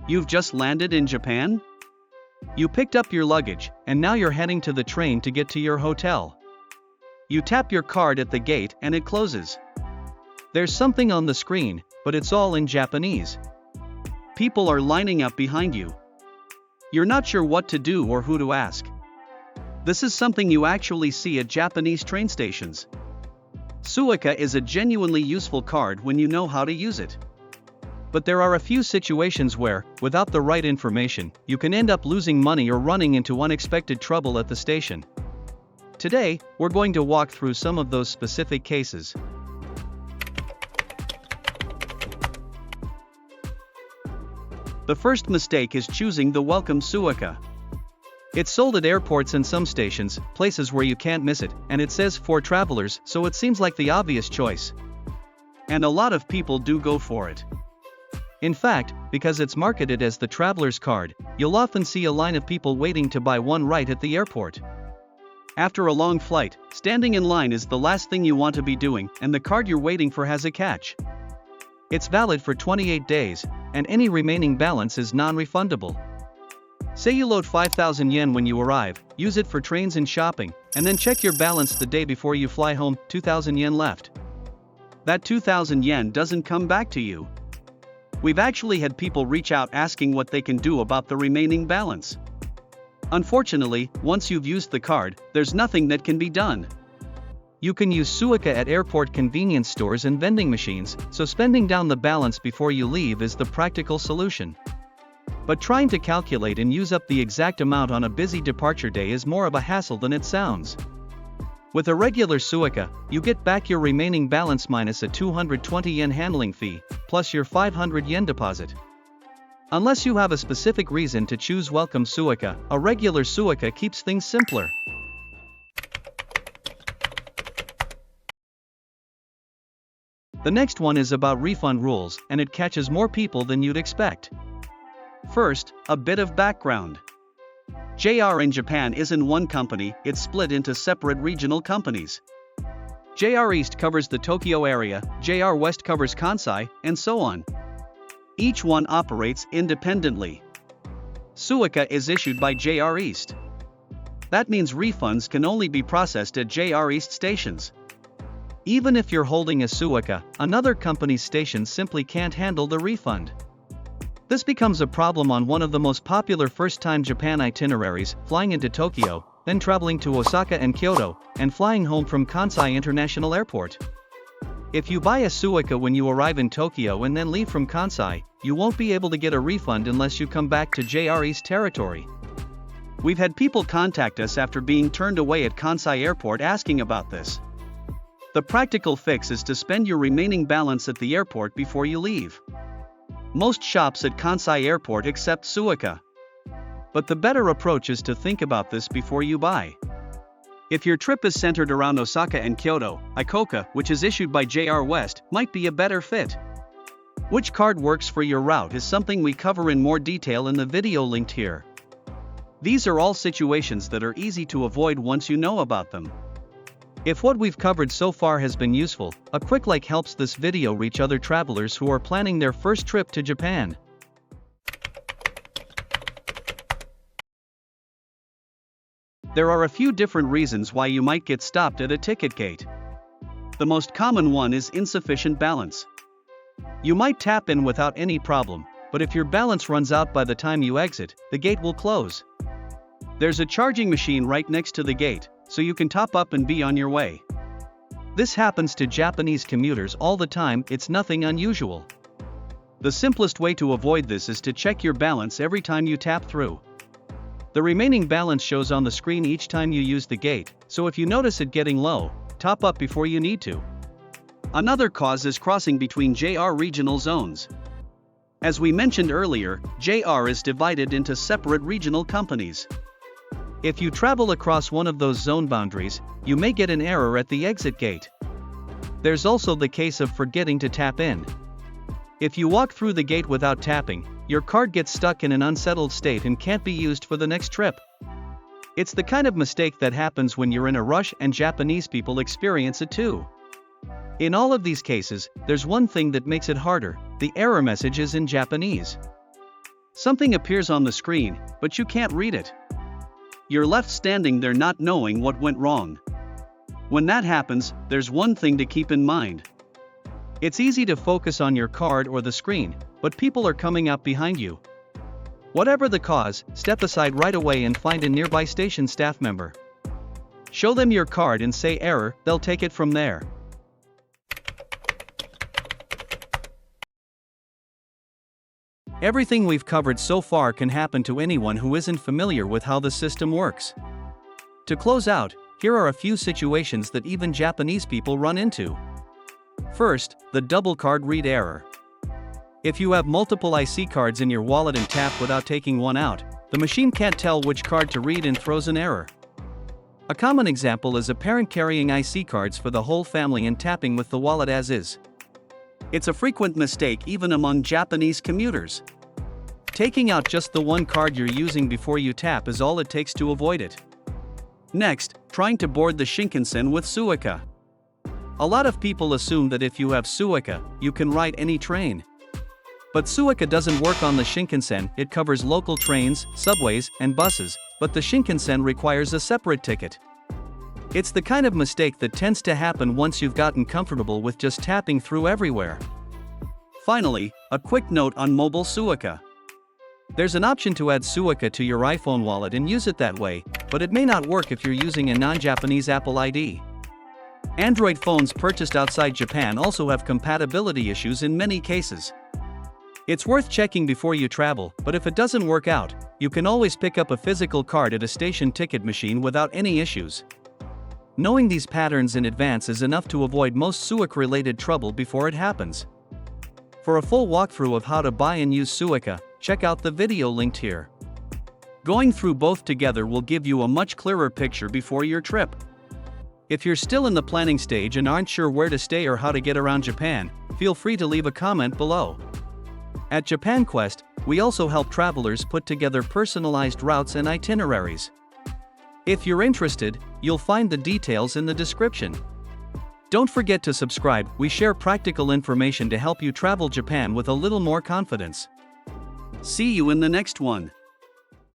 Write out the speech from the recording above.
You've just landed in Japan? You picked up your luggage, and now you're heading to the train to get to your hotel. You tap your card at the gate and it closes. There's something on the screen, but it's all in Japanese. People are lining up behind you. You're not sure what to do or who to ask. This is something you actually see at Japanese train stations. Suica is a genuinely useful card when you know how to use it. But there are a few situations where, without the right information, you can end up losing money or running into unexpected trouble at the station. Today, we're going to walk through some of those specific cases. The first mistake is choosing the Welcome Suica. It's sold at airports and some stations, places where you can't miss it, and it says for travelers, so it seems like the obvious choice. And a lot of people do go for it. In fact, because it's marketed as the traveler's card, you'll often see a line of people waiting to buy one right at the airport. After a long flight, standing in line is the last thing you want to be doing, and the card you're waiting for has a catch. It's valid for 28 days, and any remaining balance is non-refundable. Say you load 5,000 yen when you arrive, use it for trains and shopping, and then check your balance the day before you fly home, 2,000 yen left. That 2,000 yen doesn't come back to you. We've actually had people reach out asking what they can do about the remaining balance. Unfortunately, once you've used the card, there's nothing that can be done. You can use Suica at airport convenience stores and vending machines, so spending down the balance before you leave is the practical solution. But trying to calculate and use up the exact amount on a busy departure day is more of a hassle than it sounds. With a regular Suica, you get back your remaining balance minus a 220 yen handling fee, plus your 500 yen deposit. Unless you have a specific reason to choose Welcome Suica, a regular Suica keeps things simpler. The next one is about refund rules, and it catches more people than you'd expect. First, a bit of background. JR in Japan isn't one company, it's split into separate regional companies. JR East covers the Tokyo area, JR West covers Kansai, and so on. Each one operates independently. Suica is issued by JR East. That means refunds can only be processed at JR East stations. Even if you're holding a Suica, another company's station simply can't handle the refund. This becomes a problem on one of the most popular first-time Japan itineraries, flying into Tokyo, then traveling to Osaka and Kyoto, and flying home from Kansai International Airport. If you buy a Suica when you arrive in Tokyo and then leave from Kansai, you won't be able to get a refund unless you come back to JR East territory. We've had people contact us after being turned away at Kansai Airport asking about this. The practical fix is to spend your remaining balance at the airport before you leave. Most shops at Kansai Airport accept Suica. But the better approach is to think about this before you buy. If your trip is centered around Osaka and Kyoto, Ikoka, which is issued by JR West, might be a better fit. Which card works for your route is something we cover in more detail in the video linked here. These are all situations that are easy to avoid once you know about them. If what we've covered so far has been useful, a quick like helps this video reach other travelers who are planning their first trip to Japan. There are a few different reasons why you might get stopped at a ticket gate. The most common one is insufficient balance. You might tap in without any problem, but if your balance runs out by the time you exit, the gate will close. There's a charging machine right next to the gate, so you can top up and be on your way. This happens to Japanese commuters all the time, it's nothing unusual. The simplest way to avoid this is to check your balance every time you tap through. The remaining balance shows on the screen each time you use the gate, so if you notice it getting low, top up before you need to. Another cause is crossing between JR regional zones. As we mentioned earlier, JR is divided into separate regional companies. If you travel across one of those zone boundaries, you may get an error at the exit gate. There's also the case of forgetting to tap in. If you walk through the gate without tapping, your card gets stuck in an unsettled state and can't be used for the next trip. It's the kind of mistake that happens when you're in a rush, and Japanese people experience it too. In all of these cases, there's one thing that makes it harder: the error message is in Japanese. Something appears on the screen, but you can't read it. You're left standing there not knowing what went wrong. When that happens, there's one thing to keep in mind. It's easy to focus on your card or the screen, but people are coming up behind you. Whatever the cause, step aside right away and find a nearby station staff member. Show them your card and say error, they'll take it from there. Everything we've covered so far can happen to anyone who isn't familiar with how the system works. To close out, here are a few situations that even Japanese people run into. First, the double card read error. If you have multiple IC cards in your wallet and tap without taking one out, the machine can't tell which card to read and throws an error. A common example is a parent carrying IC cards for the whole family and tapping with the wallet as is. It's a frequent mistake even among Japanese commuters. Taking out just the one card you're using before you tap is all it takes to avoid it. Next, trying to board the Shinkansen with Suica. A lot of people assume that if you have Suica, you can ride any train. But Suica doesn't work on the Shinkansen, it covers local trains, subways, and buses, but the Shinkansen requires a separate ticket. It's the kind of mistake that tends to happen once you've gotten comfortable with just tapping through everywhere. Finally, a quick note on mobile Suica. There's an option to add Suica to your iPhone wallet and use it that way, but it may not work if you're using a non-Japanese Apple ID. Android phones purchased outside Japan also have compatibility issues in many cases. It's worth checking before you travel, but if it doesn't work out, you can always pick up a physical card at a station ticket machine without any issues. Knowing these patterns in advance is enough to avoid most Suica-related trouble before it happens. For a full walkthrough of how to buy and use Suica, check out the video linked here. Going through both together will give you a much clearer picture before your trip. If you're still in the planning stage and aren't sure where to stay or how to get around Japan, feel free to leave a comment below. At Japan Quest, we also help travelers put together personalized routes and itineraries. If you're interested, you'll find the details in the description. Don't forget to subscribe, we share practical information to help you travel Japan with a little more confidence. See you in the next one.